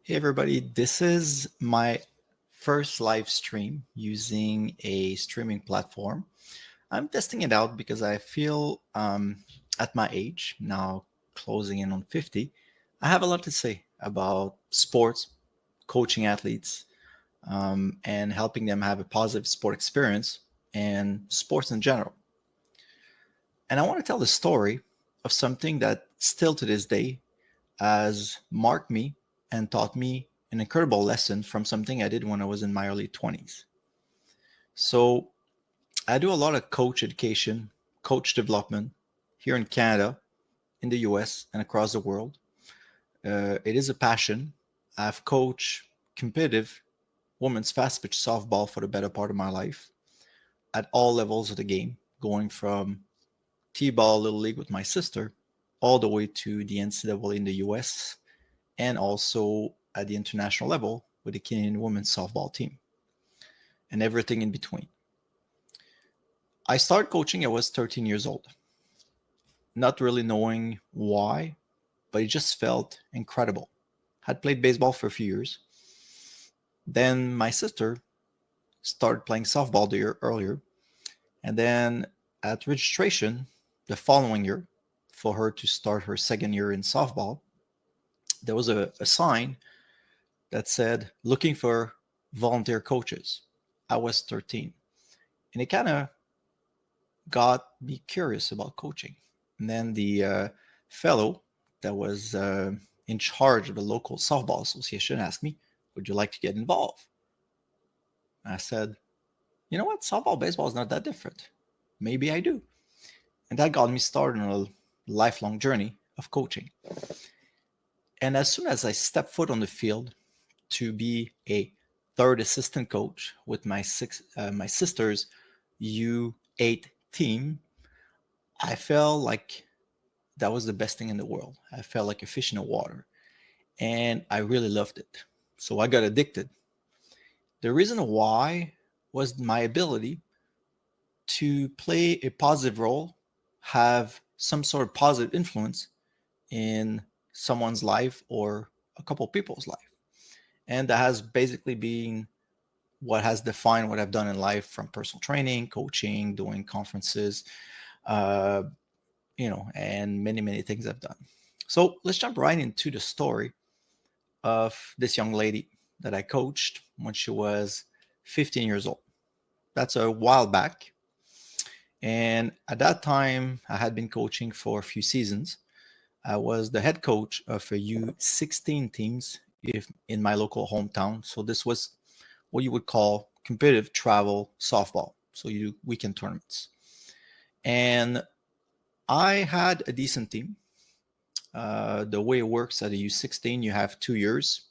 Hey everybody, this is my first live stream using a streaming platform. I'm testing it out because I feel at my age, now closing in on 50, I have a lot to say about sports, coaching athletes, and helping them have a positive sport experience and sports in general. And I want to tell the story of something that still to this day has marked me and taught me an incredible lesson from something I did when I was in my early 20s. So, I do a lot of coach education, coach development here in Canada, in the US, and across the world. It is a passion. I've coached competitive women's fast pitch softball for the better part of my life at all levels of the game, going from T-ball little league with my sister all the way to the NCAA in the US and also at the international level with the Canadian women's softball team and everything in between. I started coaching, I was 13 years old, not really knowing why, but it just felt incredible. Had played baseball for a few years. Then my sister started playing softball the year earlier. And then at registration the following year, for her to start her second year in softball, there was a sign that said looking for volunteer coaches. I was 13. And it kind of got me curious about coaching. And then the fellow that was in charge of the local softball association asked me, would you like to get involved? And I said, you know what? Softball, baseball is not that different. Maybe I do. And that got me started on a lifelong journey of coaching. And as soon as I stepped foot on the field to be a third assistant coach with my sister's U8 team, I felt like that was the best thing in the world. I felt like a fish in the water, and I really loved it. So I got addicted. The reason why was my ability to play a positive role, have some sort of positive influence in someone's life or a couple of people's life. And that has basically been what has defined what I've done in life, from personal training, coaching, doing conferences, uh, and many, many things I've done. So let's jump right into the story of this young lady that I coached when she was 15 years old. That's a while back. And at that time, I had been coaching for a few seasons. I was the head coach of a U16 teams in my local hometown. So this was what you would call competitive travel softball. So you do weekend tournaments. And I had a decent team. The way it works at a U16, you have 2 years,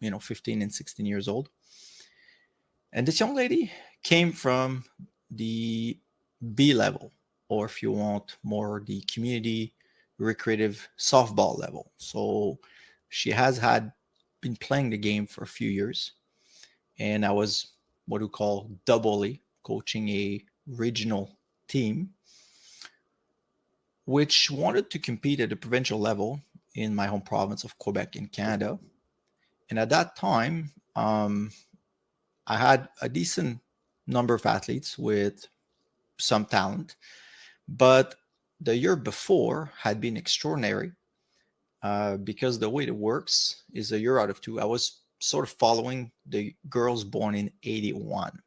15 and 16 years old. And this young lady came from the B level, or if you want more, the community recreative softball level. So she has been playing the game for a few years. And I was what we call doubly coaching a regional team, which wanted to compete at the provincial level in my home province of Quebec in Canada. And at that time, I had a decent number of athletes with some talent, but the year before had been extraordinary because the way it works is a year out of two. I was sort of following the girls born in 81.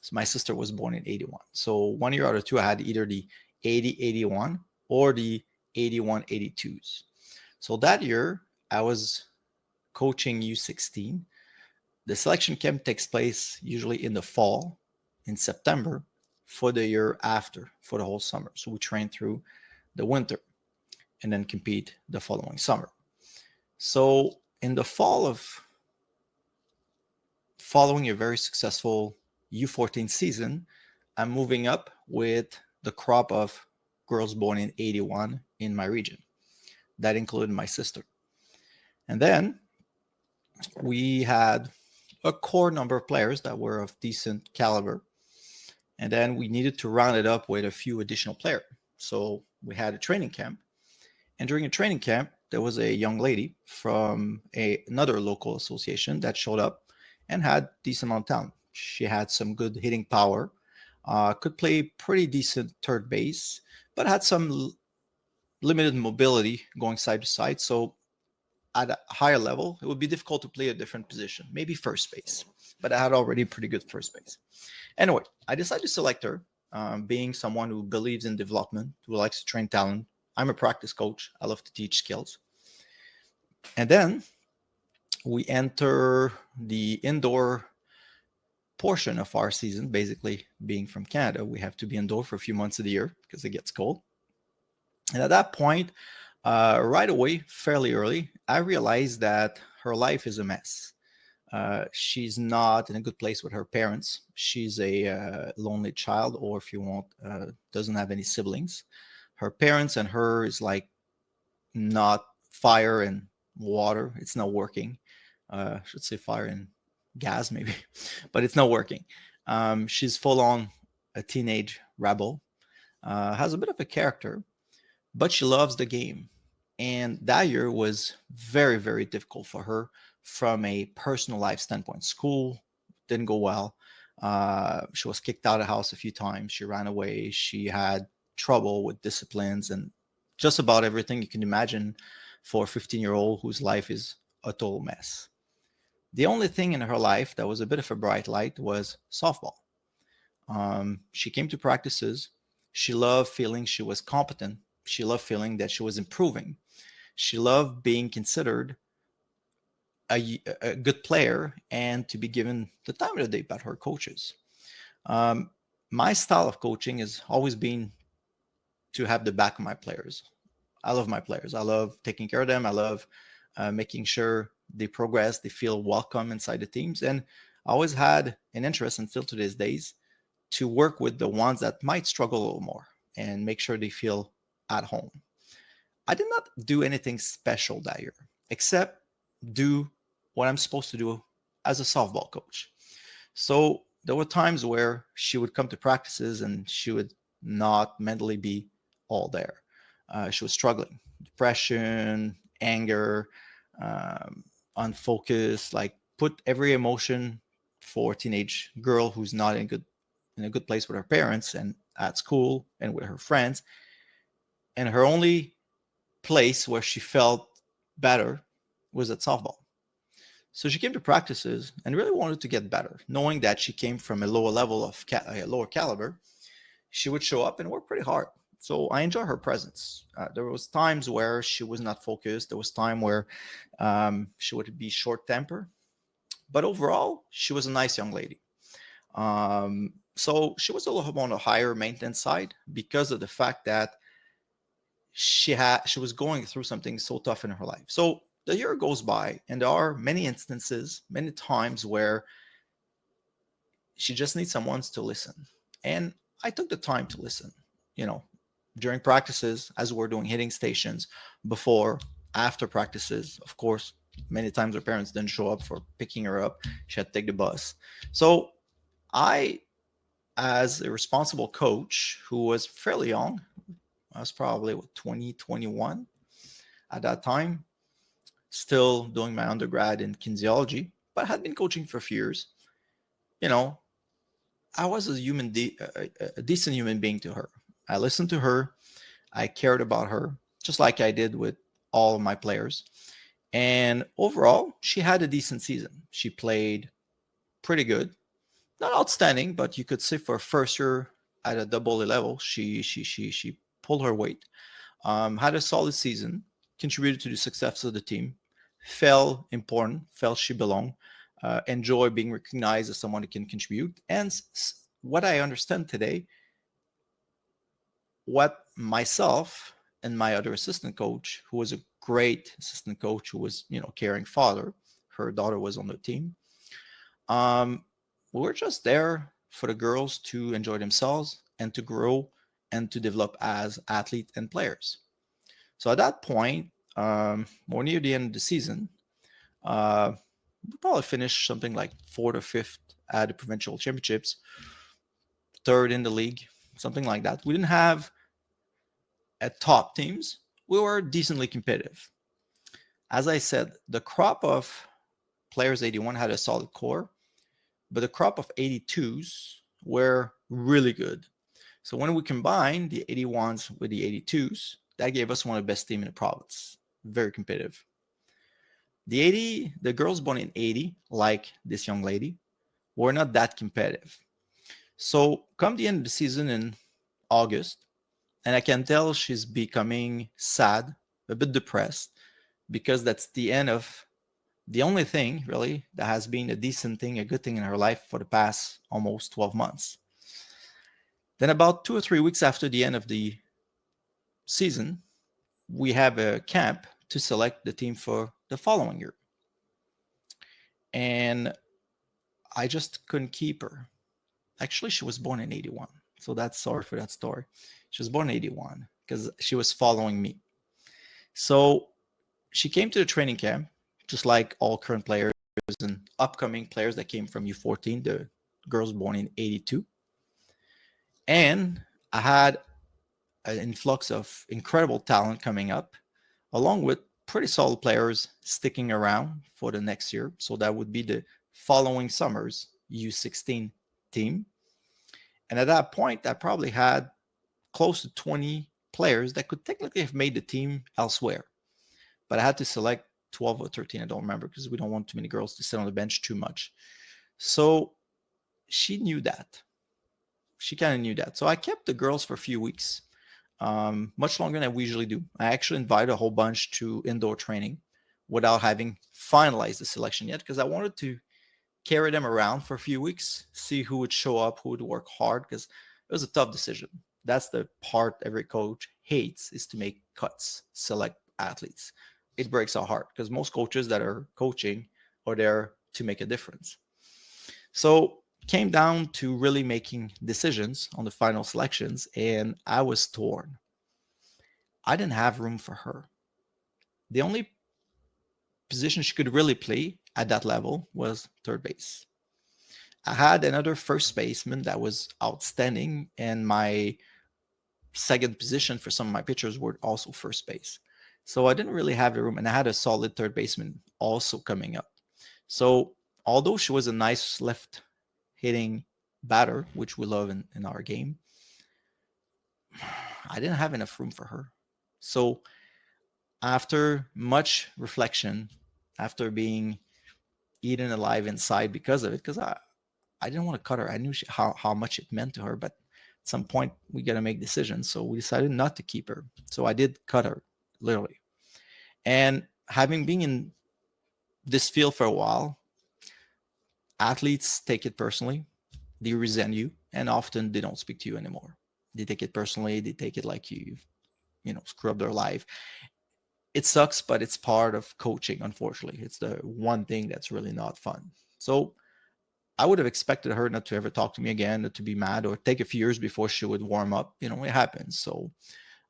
So my sister was born in 81. So 1 year out of two, I had either the 80-81 or the 81-82s. So that year, I was coaching U16. The selection camp takes place usually in the fall, in September, for the year after, for the whole summer. So we train through the winter and then compete the following summer. So in the fall of following a very successful U14 season, I'm moving up with the crop of girls born in 81 in my region. That included my sister. And then we had a core number of players that were of decent caliber. And then we needed to round it up with a few additional players. So we had a training camp. And during a training camp, there was a young lady from another local association that showed up and had decent amount of talent. She had some good hitting power, could play pretty decent third base, but had some limited mobility going side to side. So at a higher level, it would be difficult to play a different position, maybe first base. But I had already pretty good first base. Anyway, I decided to select her, being someone who believes in development, who likes to train talent. I'm a practice coach. I love to teach skills. And then we enter the indoor portion of our season. Basically, being from Canada, we have to be indoor for a few months of the year because it gets cold. And at that point, right away, fairly early, I realized that her life is a mess. She's not in a good place with her parents. She's a lonely child, or if you want, doesn't have any siblings. Her parents and her is like not fire and water. It's not working. I should say fire and gas, maybe, but it's not working. She's full on a teenage rebel, has a bit of a character, but she loves the game. And that year was very, very difficult for her from a personal life standpoint. School didn't go well. She was kicked out of the house a few times. She ran away. She had trouble with disciplines and just about everything you can imagine for a 15-year-old whose life is a total mess. The only thing in her life that was a bit of a bright light was softball. She came to practices. She loved feeling she was competent. She loved feeling that she was improving. She loved being considered a good player and to be given the time of the day by her coaches. Um, my style of coaching has always been to have the back of my players. I love my players. I love taking care of them. I love making sure they progress, they feel welcome inside the teams. And I always had an interest, and still to these days, to work with the ones that might struggle a little more and make sure they feel at home. I did not do anything special that year, except do what I'm supposed to do as a softball coach. So there were times where she would come to practices and she would not mentally be all there. She was struggling, depression, anger, um, unfocused, like put every emotion for a teenage girl who's not in a good place with her parents and at school and with her friends. And her only place where she felt better was at softball. So she came to practices and really wanted to get better, knowing that she came from a lower level of a lower caliber. She would show up and work pretty hard. So I enjoy her presence. There was times where she was not focused. There was time where she would be short temper, but overall, she was a nice young lady. So she was a little on the higher maintenance side because of the fact that she was going through something so tough in her life. So the year goes by, and there are many instances, many times where she just needs someone to listen. And I took the time to listen, you know, during practices, as we're doing hitting stations, before, after practices. Of course, many times her parents didn't show up for picking her up. She had to take the bus. So I, as a responsible coach who was fairly young, I was probably 20, 21 at that time, still doing my undergrad in kinesiology, but had been coaching for a few years. You know, I was a decent human being to her. I listened to her. I cared about her, just like I did with all of my players. And overall, she had a decent season. She played pretty good, not outstanding, but you could say for a first year at a double A level, she pulled her weight. Had a solid season, contributed to the success of the team, felt important, felt she belonged, enjoy being recognized as someone who can contribute. And what I understand today, what myself and my other assistant coach, who was a great assistant coach, who was, caring father, her daughter was on the team. Um, we were just there for the girls to enjoy themselves and to grow and to develop as athletes and players. So at that point, more near the end of the season, we probably finished something like fourth or fifth at the provincial championships, third in the league, something like that. We didn't have at top teams. We were decently competitive. As I said, the crop of players 81 had a solid core, but the crop of 82s were really good. So when we combined the 81s with the 82s, that gave us one of the best teams in the province. Very competitive. The girls born in 80, like this young lady, were not that competitive. So come the end of the season in August, and I can tell she's becoming sad, a bit depressed, because that's the end of the only thing really that has been a decent thing, a good thing in her life for the past almost 12 months. Then about 2 or 3 weeks after the end of the season, we have a camp to select the team for the following year. And I just couldn't keep her. Actually, she was born in 81. So that's sorry for that story. She was born in 81 because she was following me. So she came to the training camp, just like all current players and upcoming players that came from U14, the girls born in 82. And I had an influx of incredible talent coming up, along with pretty solid players sticking around for the next year. So that would be the following summer's U16 team. And at that point, I probably had close to 20 players that could technically have made the team elsewhere. But I had to select 12 or 13, I don't remember, because we don't want too many girls to sit on the bench too much. So she knew that. She kind of knew that. So I kept the girls for a few weeks, much longer than we usually do. I actually invited a whole bunch to indoor training without having finalized the selection yet, because I wanted to carry them around for a few weeks, see who would show up, who would work hard, because it was a tough decision. That's the part every coach hates, is to make cuts, select athletes. It breaks our heart because most coaches that are coaching are there to make a difference. So came down to really making decisions on the final selections, and I was torn. I didn't have room for her. The only position she could really play at that level was third base. I had another first baseman that was outstanding, and my second position for some of my pitchers were also first base. So I didn't really have a room, and I had a solid third baseman also coming up. So although she was a nice left hitting batter, which we love in our game, I didn't have enough room for her. So after much reflection, after being eaten alive inside because of it, because I didn't want to cut her. I knew how much it meant to her, but at some point we got to make decisions. So we decided not to keep her. So I did cut her, literally. And having been in this field for a while, athletes take it personally. They resent you, and often they don't speak to you anymore. They take it personally. They take it like screw up their life. It sucks, but it's part of coaching, unfortunately. It's the one thing that's really not fun. So I would have expected her not to ever talk to me again, or to be mad, or take a few years before she would warm up. It happens. So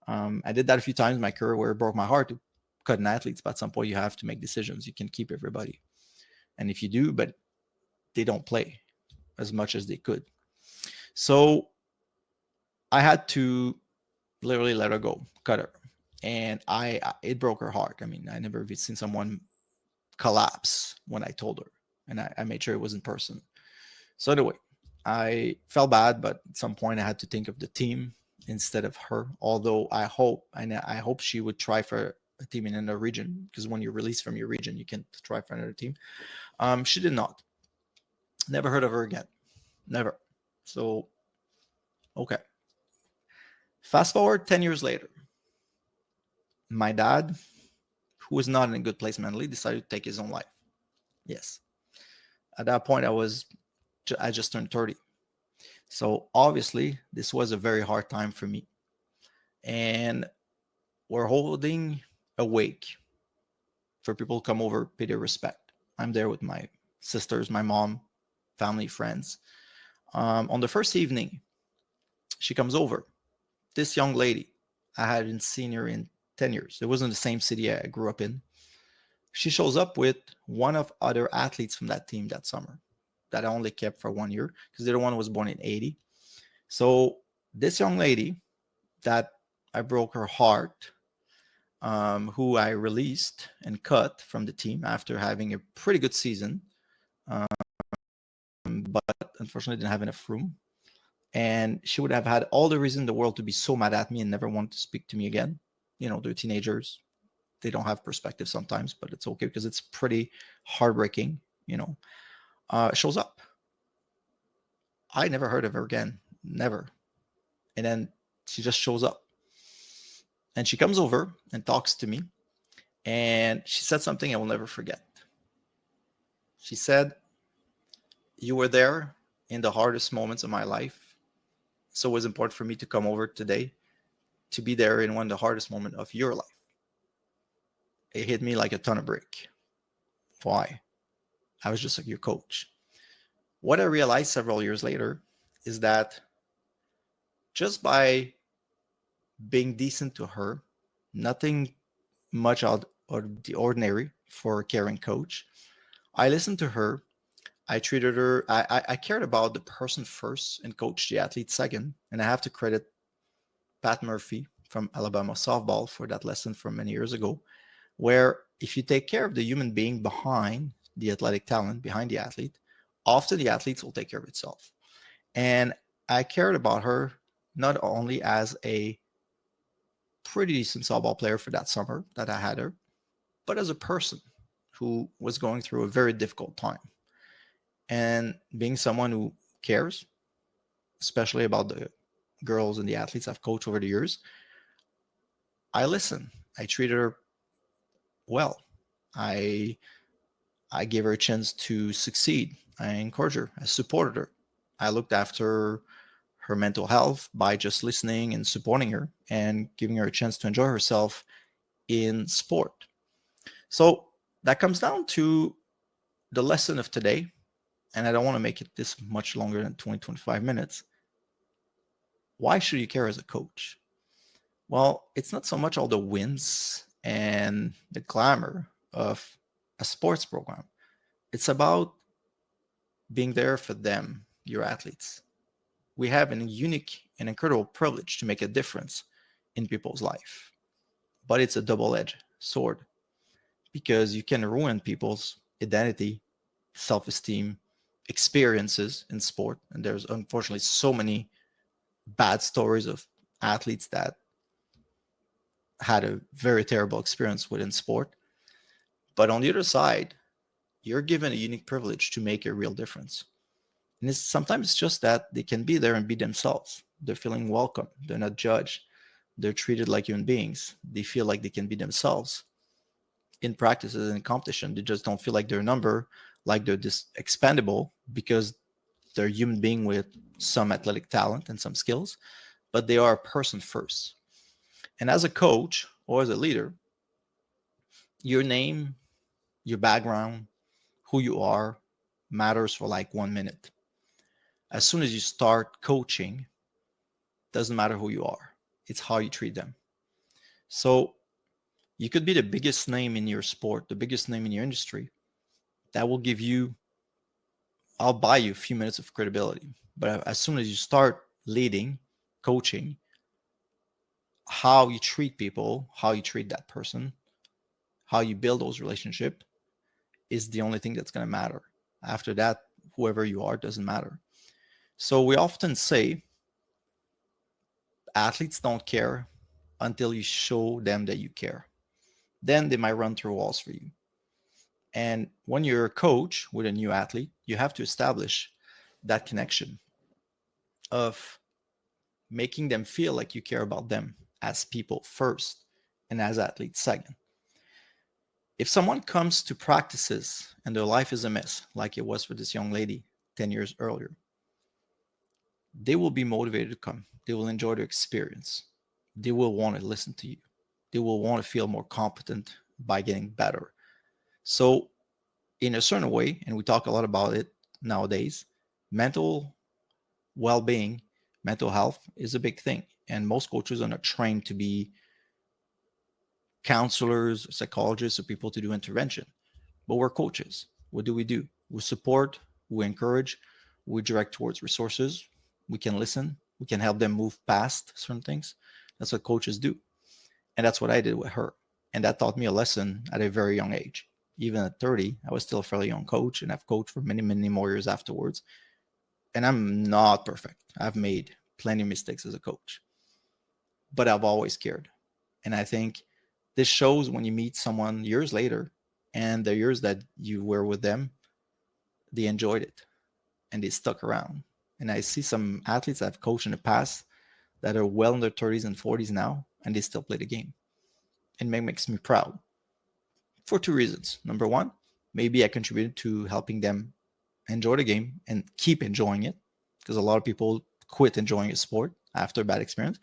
I did that a few times in my career where it broke my heart to cut an athlete, but at some point you have to make decisions. You can keep everybody. And if you do, but they don't play as much as they could. So I had to literally let her go, cut her. And it broke her heart. I mean, I never seen someone collapse when I told her. And I made sure it was in person. So anyway, I felt bad, but at some point I had to think of the team instead of her. Although I hope she would try for a team in another region, because when you're released from your region, you can try for another team. She did not. Never heard of her again. Never. So, okay. Fast forward 10 years later. My dad, who was not in a good place mentally, decided to take his own life. Yes. At that point, I just turned 30. So obviously, this was a very hard time for me. And we're holding a wake for people to come over, pay their respect. I'm there with my sisters, my mom, family, friends. On the first evening, she comes over. This young lady, I hadn't seen her in 10 years. It wasn't the same city I grew up in. She shows up with one of other athletes from that team that summer that I only kept for 1 year, because the other one was born in 80. So this young lady that I broke her heart, who I released and cut from the team after having a pretty good season, but unfortunately didn't have enough room. And she would have had all the reason in the world to be so mad at me and never want to speak to me again. They're teenagers. They don't have perspective sometimes, but it's okay because it's pretty heartbreaking. Shows up. I never heard of her again. Never. And then she just shows up. And she comes over and talks to me. And she said something I will never forget. She said, "You were there in the hardest moments of my life. So it was important for me to come over today to be there in one of the hardest moments of your life." It hit me like a ton of brick. Why? I was just like your coach. What I realized several years later is that just by being decent to her, nothing much out of the ordinary for a caring coach, I listened to her. I treated her, I cared about the person first and coached the athlete second. And I have to credit Pat Murphy from Alabama softball for that lesson from many years ago, where if you take care of the human being behind the athletic talent, behind the athlete, often the athletes will take care of itself. And I cared about her not only as a pretty decent softball player for that summer that I had her, but as a person who was going through a very difficult time. And being someone who cares, especially about the girls and the athletes I've coached over the years, I listened. I treated her well. I I gave her a chance to succeed. I encouraged her. I supported her. I looked after her mental health by just listening and supporting her and giving her a chance to enjoy herself in sport. So that comes down to the lesson of today. And I don't want to make it this much longer than 20, 25 minutes. Why should you care as a coach? Well, it's not so much all the wins and the glamour of a sports program. It's about being there for them, your athletes. We have a unique and incredible privilege to make a difference in people's life. But it's a double-edged sword because you can ruin people's identity, self-esteem, experiences in sport. And there's unfortunately so many bad stories of athletes that had a very terrible experience within sport. But on the other side, you're given a unique privilege to make a real difference. And sometimes it's just that they can be there and be themselves. They're feeling welcome. They're not judged. They're treated like human beings. They feel like they can be themselves. In practices and in competition, they just don't feel like they're a number, like they're this expendable because they're a human being with some athletic talent and some skills, but they are a person first. And as a coach or as a leader, your name, your background, who you are matters for like 1 minute. As soon as you start coaching, doesn't matter who you are. It's how you treat them. So you could be the biggest name in your sport, the biggest name in your industry. That will give you, I'll buy you a few minutes of credibility. But as soon as you start leading, coaching, how you treat people, how you treat that person, how you build those relationships is the only thing that's going to matter. After that, whoever you are doesn't matter. So we often say athletes don't care until you show them that you care. Then they might run through walls for you. And when you're a coach with a new athlete, you have to establish that connection of making them feel like you care about them as people first and as athletes second. If someone comes to practices and their life is a mess, like it was for this young lady 10 years earlier, they will be motivated to come. They will enjoy the experience. They will want to listen to you. They will want to feel more competent by getting better. So, in a certain way, and we talk a lot about it nowadays, mental well-being, mental health is a big thing. And most coaches are not trained to be counselors, psychologists, or people to do intervention. But we're coaches. What do? We support, we encourage, we direct towards resources. We can listen. We can help them move past certain things. That's what coaches do. And that's what I did with her. And that taught me a lesson at a very young age. Even at 30, I was still a fairly young coach, and I've coached for many, many more years afterwards. And I'm not perfect. I've made plenty of mistakes as a coach, but I've always cared. And I think this shows when you meet someone years later, and the years that you were with them, they enjoyed it and they stuck around. And I see some athletes I've coached in the past that are well in their 30s and 40s now, and they still play the game. And it makes me proud for two reasons. Number one, maybe I contributed to helping them enjoy the game and keep enjoying it, because a lot of people quit enjoying a sport after a bad experience,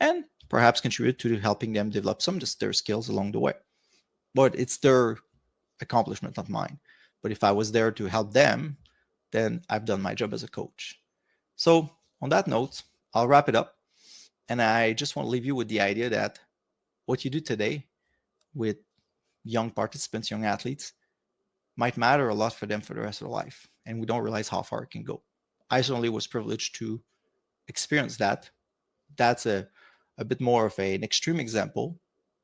and perhaps contribute to helping them develop some of their skills along the way. But it's their accomplishment, not mine. But if I was there to help them, then I've done my job as a coach. So on that note, I'll wrap it up. And I just want to leave you with the idea that what you do today with young participants, young athletes, might matter a lot for them for the rest of their life. And we don't realize how far it can go. I certainly was privileged to experience that. That's a bit more of an extreme example,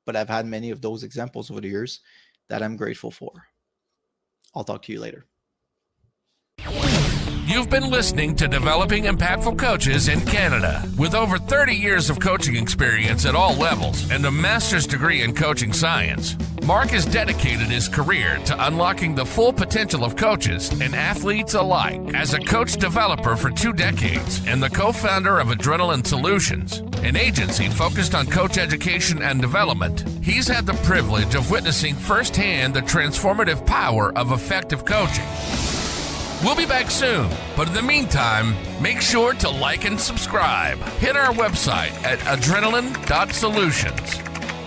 but I've had many of those examples over the years that I'm grateful for. I'll talk to you later. You've been listening to Developing Impactful Coaches in Canada. With over 30 years of coaching experience at all levels and a master's degree in coaching science, Marc has dedicated his career to unlocking the full potential of coaches and athletes alike. As a coach developer for 2 decades and the co-founder of Adrenaline Solutions, an agency focused on coach education and development, he's had the privilege of witnessing firsthand the transformative power of effective coaching. We'll be back soon, but in the meantime, make sure to like and subscribe. Hit our website at adrenaline.solutions.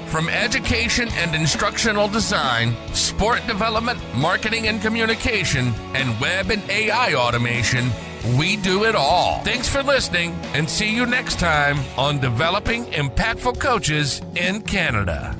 From education and instructional design, sport development, marketing and communication, and web and AI automation, we do it all. Thanks for listening, and see you next time on Developing Impactful Coaches in Canada.